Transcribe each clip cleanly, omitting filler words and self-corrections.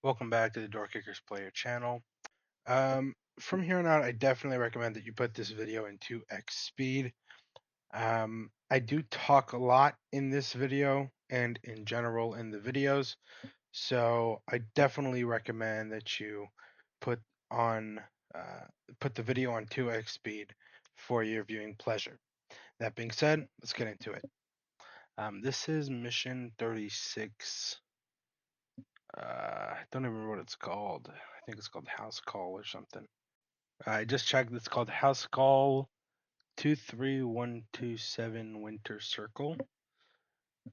Welcome back to the Doorkickers player channel. From here on out, I definitely recommend that you put this video in 2x speed. I do talk a lot in this video and in general in the videos, so I definitely recommend that you put on uh, put the video on 2x speed for your viewing pleasure. That being said, let's get into it. This is mission 36. I don't even remember what it's called. I think it's called House Call or something. I just checked. It's called House Call 23127 Winter Circle.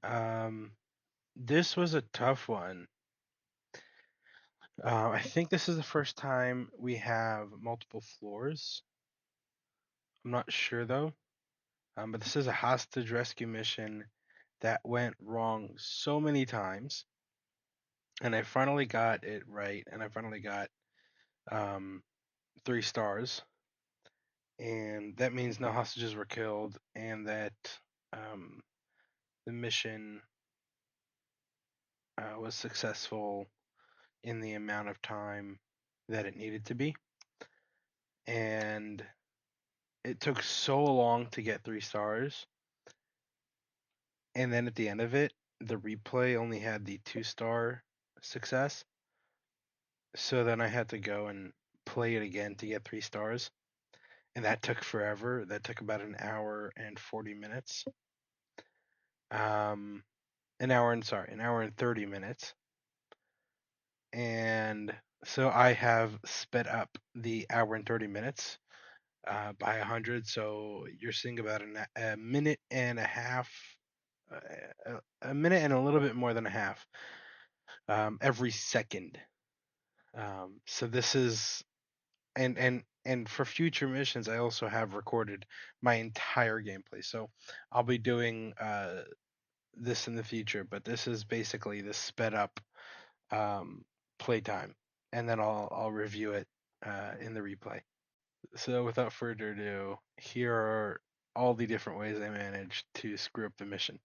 Um, this was a tough one. I think this is the first time we have multiple floors. I'm not sure though. But this is a hostage rescue mission that went wrong so many times, and I finally got it right, and I finally got um, 3 stars. And that means no hostages were killed, and that um, the mission was successful in the amount of time that it needed to be. And it took so long to get 3 stars, and then at the end of it, the replay only had the 2 star success. So then I had to go and play it again to get 3 stars, and that took forever. That took about an hour and 40 minutes. An hour and 30 minutes. And so I have sped up the hour and 30 minutes by 100. So you're seeing about a minute and a half, a minute and a little bit more than a half every second. So this is and for future missions, I also have recorded my entire gameplay. So I'll be doing this in the future, but this is basically the sped up um, playtime, and then I'll review it in the replay. So without further ado, here are all the different ways I managed to screw up the mission.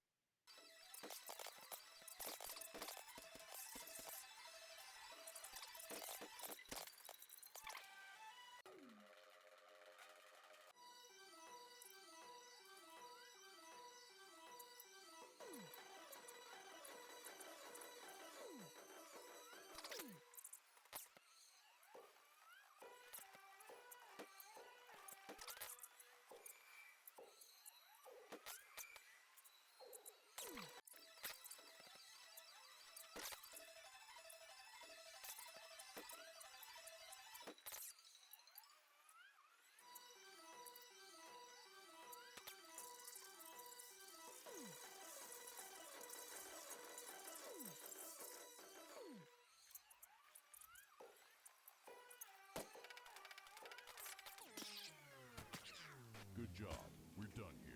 Good job. We're done here.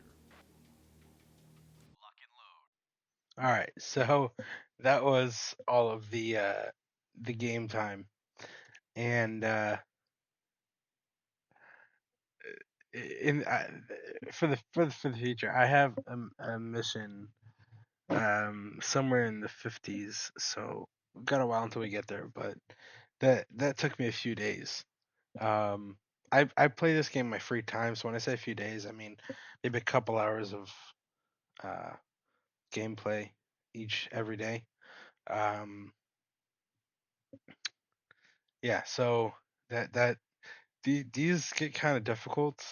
All right, so that was all of the game time, and in for the future, I have a mission somewhere in the 50s. So we've got a while until we get there, but that took me a few days. Um, I play this game in my free time, so when I say a few days, I mean maybe a couple hours of uh, gameplay every day. Um, yeah, so these get kind of difficult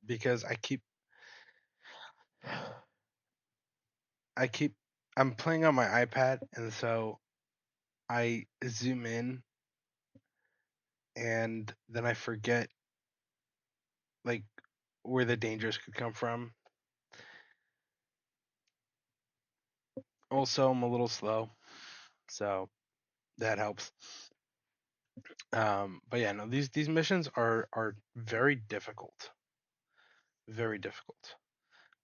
because I keep I'm playing on my iPad, and so I zoom in, and then I forget like where the dangers could come from. Also, I'm a little slow, so that helps. But yeah, no, these missions are very difficult, very difficult.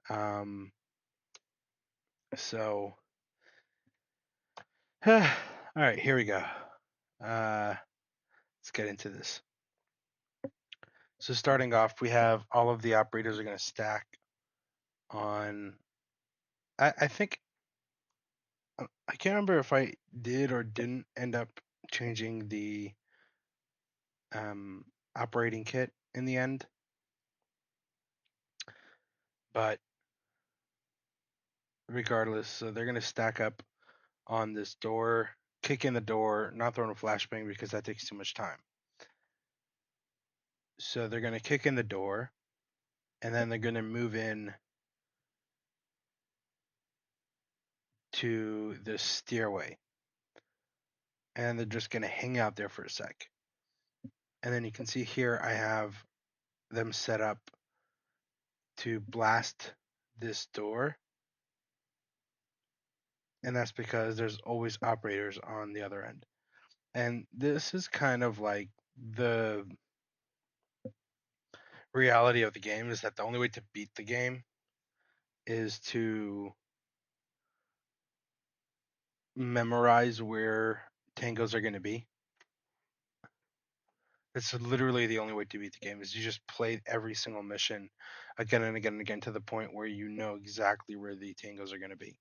Um, so all right, here we go. Let's get into this. So starting off, we have all of the operators are going to stack on. I think I can't remember if I did or didn't end up changing the um, operating kit in the end. But regardless, so they're going to stack up on this door, kick in the door, not throwing a flashbang because that takes too much time. So they're going to kick in the door, and then they're going to move in to the stairway, and they're just going to hang out there for a sec. And then you can see here I have them set up to blast this door, and that's because there's always operators on the other end. And this is kind of like the reality of the game is that the only way to beat the game is to memorize where tangos are going to be. It's literally the only way to beat the game is you just play every single mission again and again and again to the point where you know exactly where the tangos are going to be.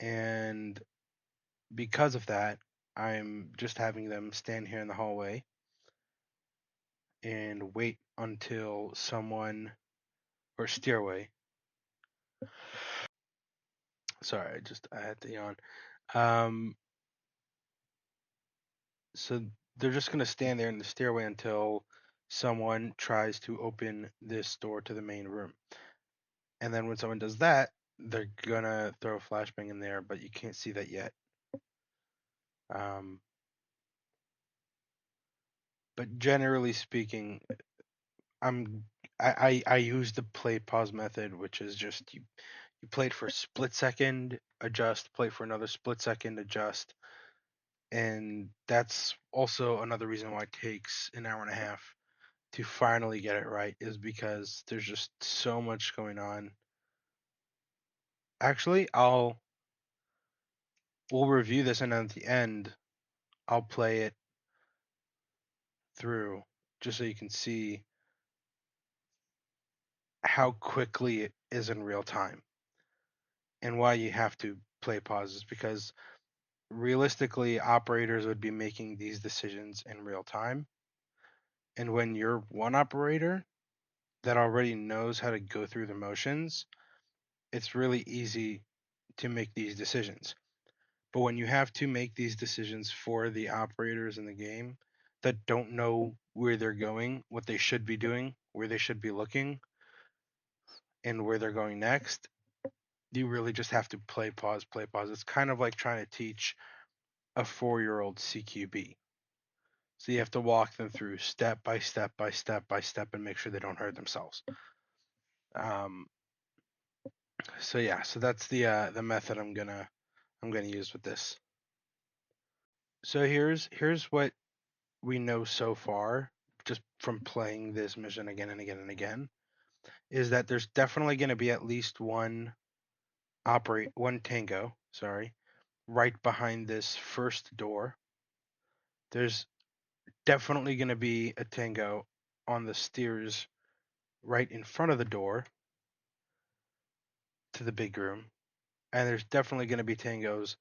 And because of that, I'm just having them stand here in the hallway and wait until someone or stairway. Sorry, I had to yawn. Um, so they're just gonna stand there in the stairway until someone tries to open this door to the main room. And then when someone does that, they're gonna throw a flashbang in there, but you can't see that yet. Um, but generally speaking, I'm I use the play pause method, which is just you play it for a split second, adjust, play for another split second, adjust, and that's also another reason why it takes an hour and a half to finally get it right is because there's just so much going on. Actually, we'll review this and at the end I'll play it through just so you can see how quickly it is in real time and why you have to play pauses because realistically operators would be making these decisions in real time. And when you're one operator that already knows how to go through the motions, it's really easy to make these decisions. But when you have to make these decisions for the operators in the game that don't know where they're going, what they should be doing, where they should be looking, and where they're going next, you really just have to play pause, play pause. It's kind of like trying to teach a 4-year-old CQB. So you have to walk them through step by step by step by step and make sure they don't hurt themselves. Um, so yeah, so that's the method I'm gonna use with this. So here's what we know so far, just from playing this mission again and again and again, is that there's definitely gonna be at least one tango, sorry, right behind this first door. There's definitely gonna be a tango on the stairs right in front of the door to the big room, and there's definitely gonna be tangos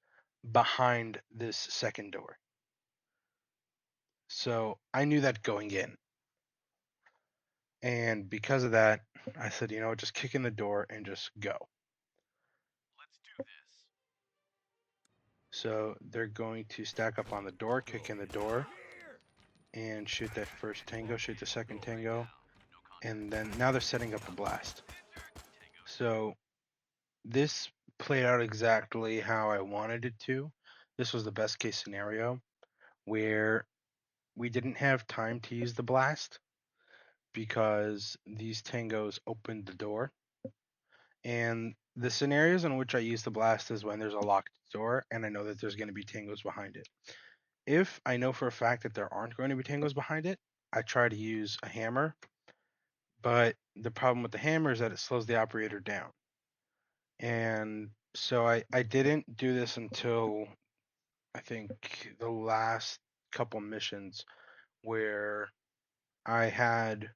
behind this second door. So I knew that going in. And because of that, I said, you know, just kick in the door and just go. Let's do this. So they're going to stack up on the door, kick in the door, Here! and shoot that first tango, shoot the second Go right tango, now. No and contact. then now they're setting up the blast. Tango down. So this played out exactly how I wanted it to. This was the best case scenario where we didn't have time to use the blast because these tangos opened the door. And the scenarios in which I use the blast is when there's a locked door and I know that there's going to be tangos behind it. If I know for a fact that there aren't going to be tangos behind it, I try to use a hammer. But the problem with the hammer is that it slows the operator down. And so I didn't do this until I think the last couple missions where I had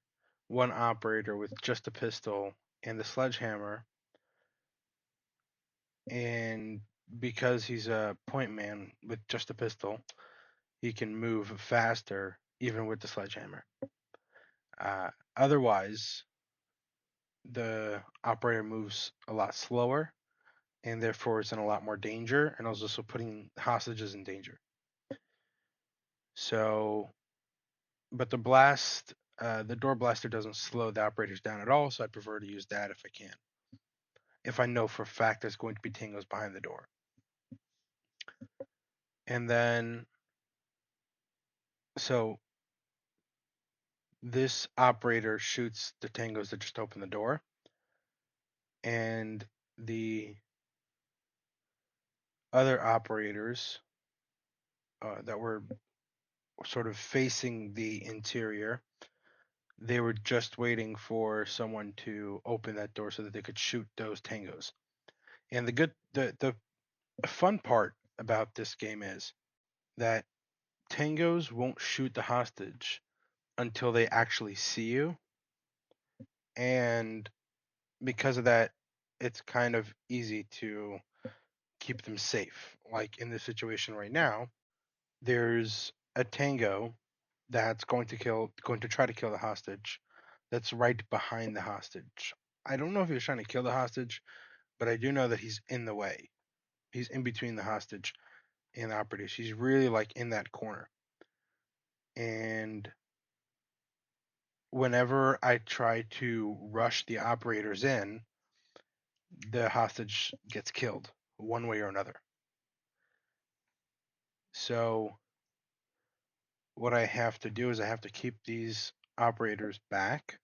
one operator with just a pistol and the sledgehammer, and because he's a point man with just a pistol, he can move faster even with the sledgehammer. Otherwise, the operator moves a lot slower and therefore is in a lot more danger and is also putting hostages in danger. So, but the door blaster doesn't slow the operators down at all, so I prefer to use that if I can. If I know for a fact there's going to be tangos behind the door. And then, so this operator shoots the tangos that just open the door, and the other operators that were sort of facing the interior, they were just waiting for someone to open that door so that they could shoot those tangos. And the fun part about this game is that tangos won't shoot the hostage until they actually see you, and because of that, it's kind of easy to keep them safe. Like in this situation right now, there's a tango that's going to try to kill the hostage. That's right behind the hostage. I don't know if he was trying to kill the hostage, but I do know that he's in the way. He's in between the hostage and the operatives. He's really like in that corner. And whenever I try to rush the operators in, the hostage gets killed one way or another. So what I have to do is I have to keep these operators back.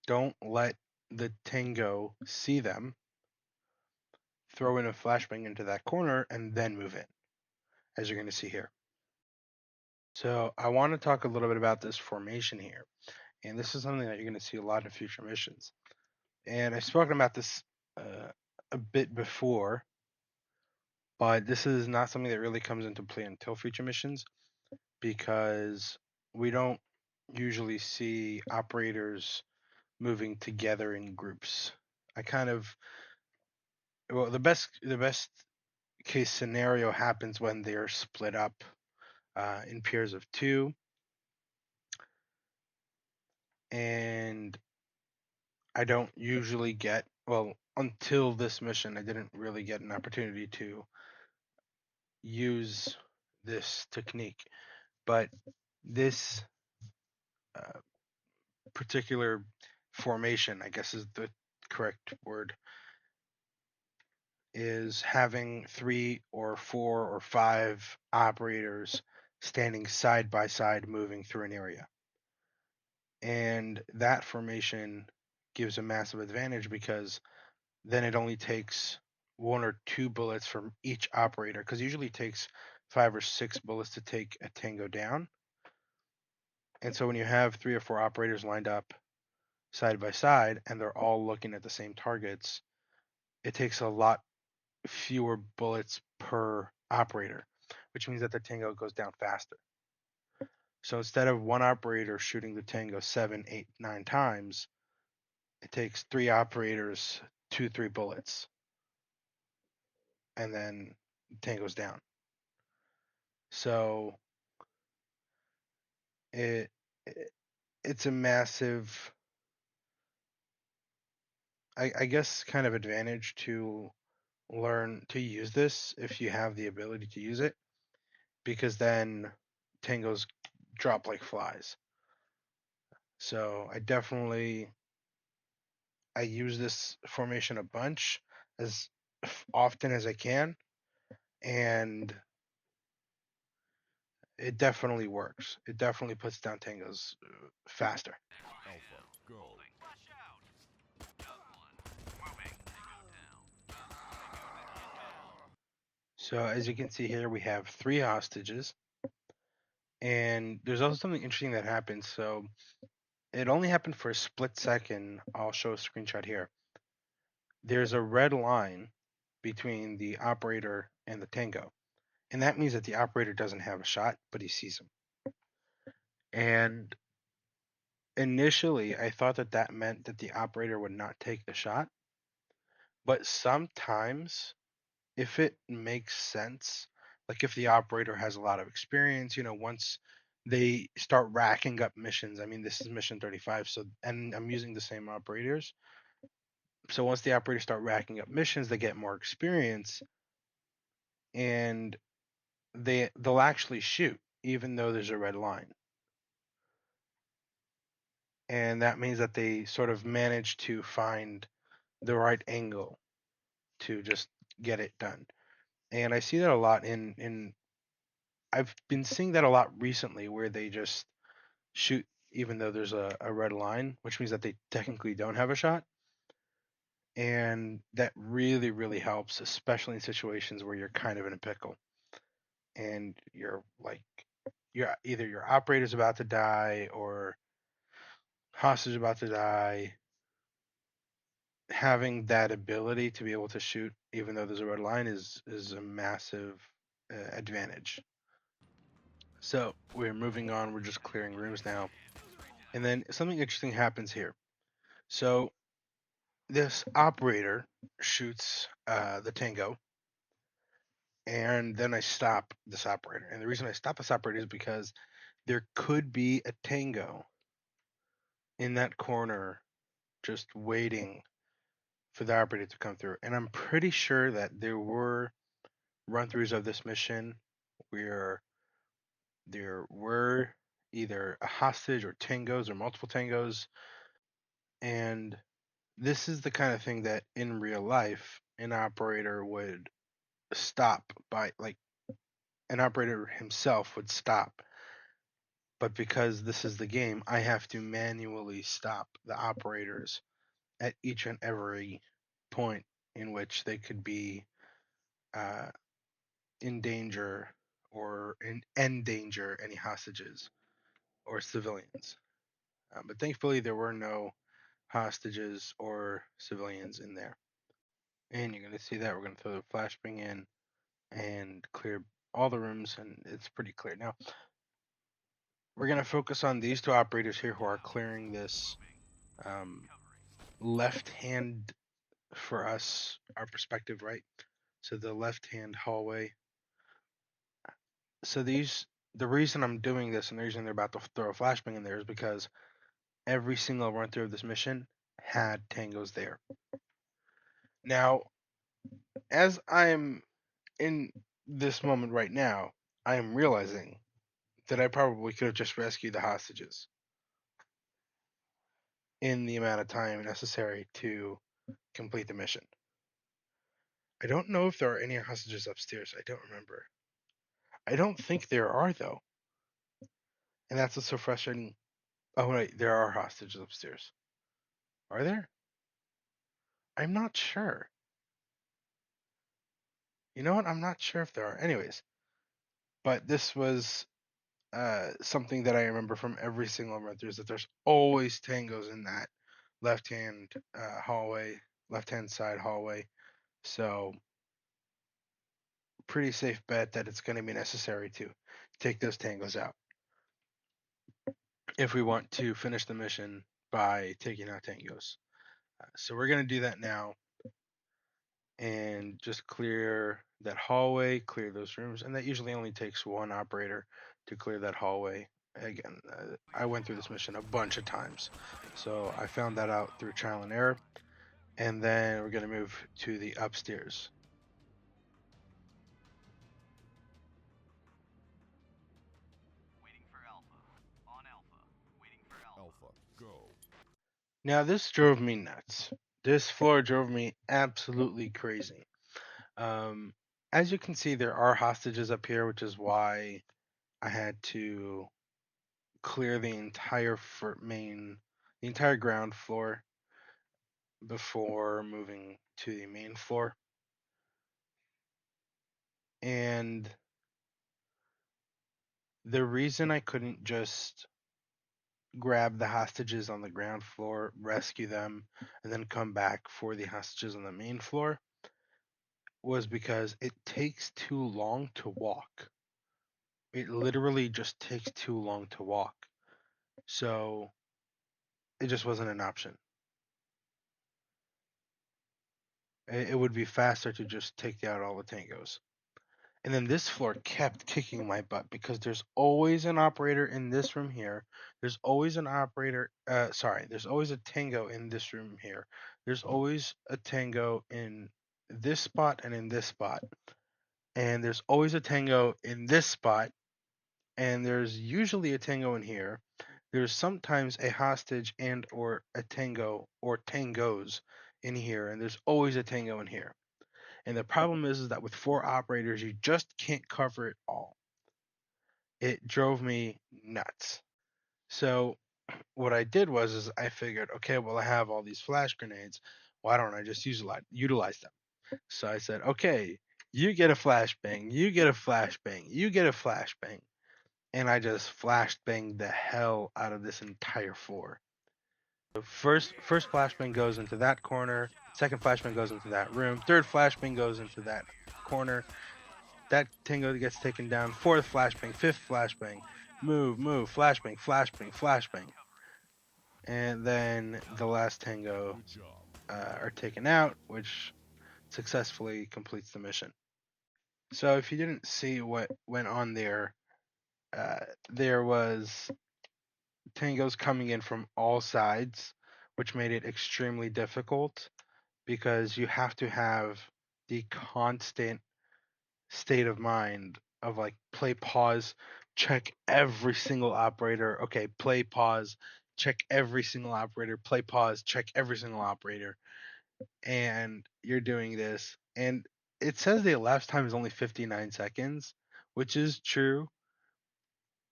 Don't let the tango see them. Throw in a flashbang into that corner and then move in, as you're going to see here. So I want to talk a little bit about this formation here. And this is something that you're going to see a lot in future missions. And I've spoken about this a bit before, but this is not something that really comes into play until future missions because we don't usually see operators moving together in groups. I kind of well the best case scenario happens when they're split up in pairs of two, and I don't usually get well until this mission I didn't really get an opportunity to use this technique, but this uh, particular formation, I guess is the correct word, is having 3 or 4 or 5 operators standing side by side moving through an area. And that formation gives a massive advantage because then it only takes 1 or 2 bullets from each operator, because usually it takes 5 or 6 bullets to take a tango down. And so when you have 3 or 4 operators lined up side by side and they're all looking at the same targets, it takes a lot fewer bullets per operator, which means that the tango goes down faster. So instead of one operator shooting the tango 7, 8, 9 times, it takes 3 operators, 2, 3 bullets, and then the tango's down. So it, it it's a massive, I guess, kind of advantage to learn to use this if you have the ability to use it, because then tangos drop like flies. So I use this formation a bunch as often as I can, and it definitely works. It definitely puts down tangos faster. Alpha, go. Holding. Flash out. Done one. Moving. Tango down. Tango get down. So as you can see here, we have 3 hostages, and there's also something interesting that happens. So it only happened for a split second. I'll show a screenshot here. There's a red line between the operator and the tango, and that means that the operator doesn't have a shot, but he sees him. And initially, I thought that that meant that the operator would not take the shot, but sometimes if it makes sense, like if the operator has a lot of experience, once they start racking up missions. I mean, this is mission 35, so and I'm using the same operators. So once the operators start racking up missions, they get more experience and they'll actually shoot even though there's a red line. And that means that they sort of manage to find the right angle to just get it done. And I see that a lot in I've been seeing that a lot recently where they just shoot even though there's a red line, which means that they technically don't have a shot. And that really, really helps, especially in situations where you're kind of in a pickle and you're either your operator's about to die or hostage about to die. Having that ability to be able to shoot even though there's a red line is a massive advantage. So we're moving on. We're just clearing rooms now, and then something interesting happens here. So this operator shoots the tango, and then I stop this operator. And the reason I stop this operator is because there could be a tango in that corner just waiting for the operator to come through. And I'm pretty sure that there were run throughs of this mission where there were either a hostage or tangos or multiple tangos. And this is the kind of thing that in real life an operator would stop by, like, an operator himself would stop. But because this is the game, I have to manually stop the operators at each and every point in which they could be uh, in danger or endanger any hostages or civilians. But thankfully, there were no hostages or civilians in there. And you're going to see that we're going to throw the flashbang in and clear all the rooms, and it's pretty clear. Now, we're going to focus on these two operators here who are clearing this um, left hand for us, our perspective, right? So the left hand hallway. So the reason I'm doing this and the reason they're about to throw a flashbang in there is because every single run through of this mission had tangos there. Now, as I'm in this moment right now, I am realizing that I probably could have just rescued the hostages in the amount of time necessary to complete the mission. I don't know if there are any hostages upstairs. I don't remember. I don't think there are, though. And that's what's so frustrating. Oh, wait, there are hostages upstairs. Are there? I'm not sure. You know what? I'm not sure if there are. Anyways, but this was something that I remember from every single run through is that there's always tangos in that left hand hallway, left hand side hallway. So, pretty safe bet that it's going to be necessary to take those tangos out if we want to finish the mission by taking out tangos. So, we're going to do that now and just clear that hallway, clear those rooms, and that usually only takes one operator to clear that hallway. Again, I went through this mission a bunch of times, so I found that out through trial and error. And then we're going to move to the upstairs. Waiting for Alpha. On Alpha. Waiting for Alpha. Alpha, go. Now, this drove me nuts. This floor drove me absolutely crazy. Um, as you can see, there are hostages up here, which is why I had to clear the entire the entire ground floor before moving to the main floor. And the reason I couldn't just grab the hostages on the ground floor, rescue them, and then come back for the hostages on the main floor was because it takes too long to walk. It literally just takes too long to walk. So it just wasn't an option. It would be faster to just take out all the tangos. And then this floor kept kicking my butt because there's always an operator in this room here. There's always an operator. There's always a tango in this room here. There's always a tango in this spot and in this spot. And there's always a tango in this spot. And there's usually a tango in here. There's sometimes a hostage and or a tango or tangos in here. And there's always a tango in here. And the problem is that with four operators, you just can't cover it all. It drove me nuts. So what I did was is I figured, okay, well I have all these flash grenades. Why don't I just utilize them? So I said, okay, you get a flashbang, you get a flashbang, you get a flashbang, and I just flash banged the hell out of this entire floor. The first flashbang goes into that corner. Second flashbang goes into that room. Third flashbang goes into that corner. That tango gets taken down. Fourth flashbang, fifth flashbang, move, flashbang, flashbang, flashbang, and then the last tango Good job. are taken out, which successfully completes the mission. So if you didn't see what went on there, there was tangos coming in from all sides, which made it extremely difficult because you have to have the constant state of mind of like play pause, check every single operator. Okay, play pause, check every single operator, play pause, check every single operator. And you're doing this. And it says the elapsed time is only 59 seconds, which is true,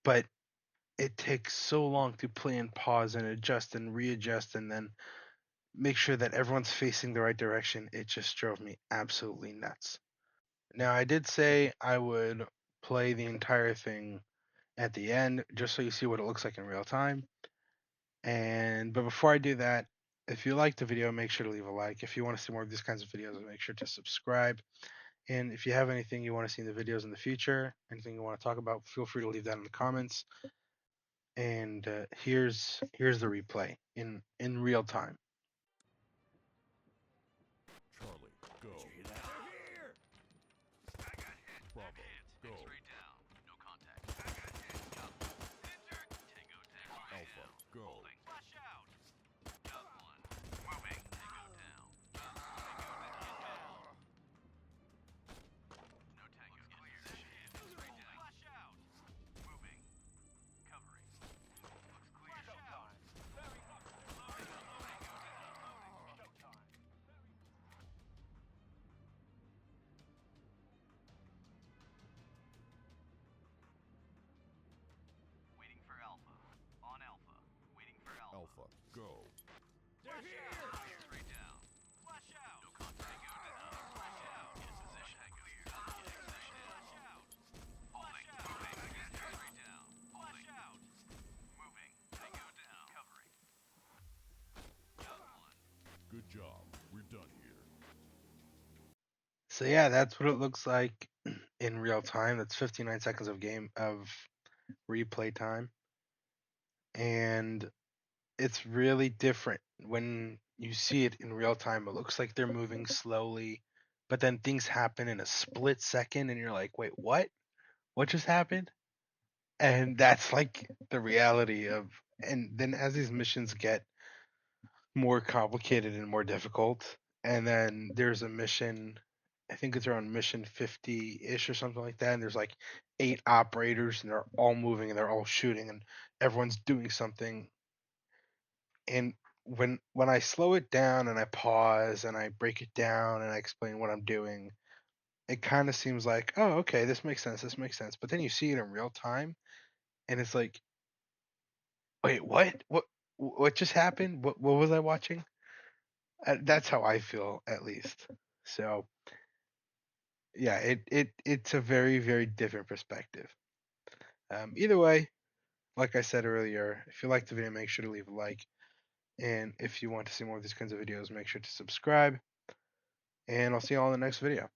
but it takes so long to play and pause and adjust and readjust and then make sure that everyone's facing the right direction. It just drove me absolutely nuts. Now, I did say I would play the entire thing at the end just so you see what it looks like in real time. But before I do that, if you liked the video, make sure to leave a like. If you want to see more of these kinds of videos, make sure to subscribe. And if you have anything you want to see in the videos in the future, anything you want to talk about, feel free to leave that in the comments. And here's the replay in real time. Charlie, go. Did you hear that? Here! I got hit. Bravo, go. X-ray down. No contact. I got hit. Yup. Injured. Tango down. Alpha, go. Holding. Flush out. Got one. Moving. Tango down. Tango inbound. No tango. Clear. X-ray down. Flush out. Moving. Covering. Looks clear. Flush out. Very good. Loading. Tango down. Loading. Showtime. Waiting for Alpha. On Alpha. Waiting for Alpha. Alpha, go. They're here! X-ray down. Flash out! No contact. Tango down. Flash out. Get in position. Clear. Get in position. Flash out. Holding. Moving. X-ray down. Flash out. Moving. Tango down. Covering. Got one. Good job. We're done here. So yeah, that's what it looks like in real time. That's 59 seconds of replay time. And it's really different when you see it in real time. It looks like they're moving slowly, but then things happen in a split second and you're like, "Wait, what? What just happened?" And that's like the reality of and then as these missions get more complicated and more difficult, and then there's a mission, I think it's around mission 50-ish or something like that, and there's like 8 operators and they're all moving and they're all shooting and everyone's doing something. And when I slow it down and I pause and I break it down and I explain what I'm doing, it kind of seems like, oh, okay, this makes sense, this makes sense. But then you see it in real time, and it's like, wait, what? What just happened? What was I watching? That's how I feel, at least. So yeah, it's a very very different perspective. Either way, like I said earlier, if you liked the video, make sure to leave a like. And if you want to see more of these kinds of videos, make sure to subscribe. And I'll see you all in the next video.